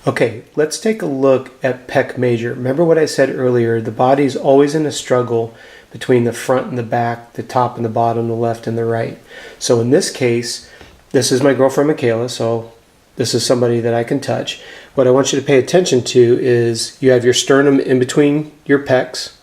Okay, let's take a look at pec major. Remember what I said earlier, the body's always in a struggle between the front and the back, the top and the bottom, the left and the right. So in this case, this is my girlfriend Michaela, so this is somebody that I can touch. What I want you to pay attention to is you have your sternum in between your pecs,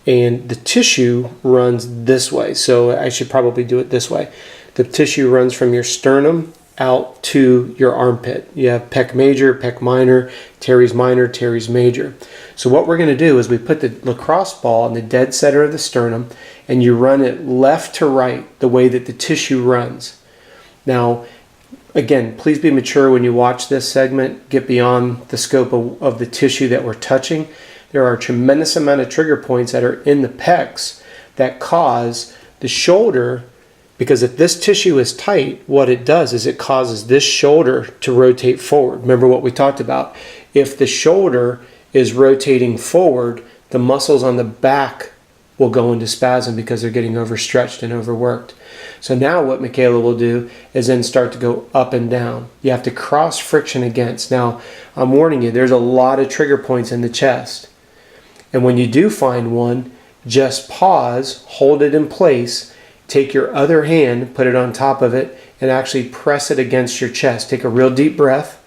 and the tissue runs this way. So I should probably do it this way. The tissue runs from your sternum out to your armpit. You have pec major, pec minor, teres minor, teres major. So what we're going to do is we put the lacrosse ball in the dead center of the sternum, and you run it left to right the way that the tissue runs. Now, again, please be mature when you watch this segment. Get beyond the scope of the tissue that we're touching. There are a tremendous amount of trigger points that are in the pecs that cause the shoulder. Because if this tissue is tight, what it does is it causes this shoulder to rotate forward. Remember what we talked about. If the shoulder is rotating forward, the muscles on the back will go into spasm because they're getting overstretched and overworked. So now what Michaela will do is then start to go up and down. You have to cross friction against. Now, I'm warning you, there's a lot of trigger points in the chest. And when you do find one, just pause, hold it in place, take your other hand, put it on top of it, and actually press it against your chest. Take a real deep breath.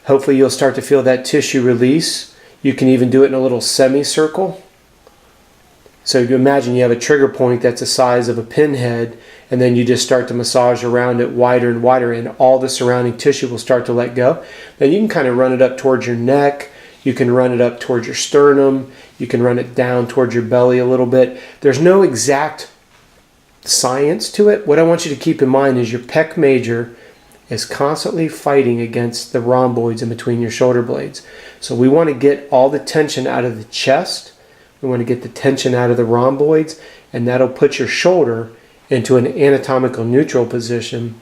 Hopefully you'll start to feel that tissue release. You can even do it in a little semicircle. So you imagine you have a trigger point that's the size of a pinhead, and then you just start to massage around it wider and wider, and all the surrounding tissue will start to let go. Then you can kind of run it up towards your neck. You can run it up towards your sternum. You can run it down towards your belly a little bit. There's no exact science to it. What I want you to keep in mind is your pec major is constantly fighting against the rhomboids in between your shoulder blades. So we want to get all the tension out of the chest. We want to get the tension out of the rhomboids, and that'll put your shoulder into an anatomical neutral position,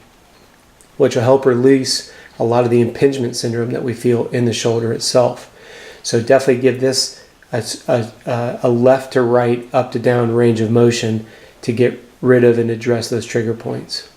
which will help release a lot of the impingement syndrome that we feel in the shoulder itself. So definitely give this a left to right, up to down range of motion to get rid of and address those trigger points.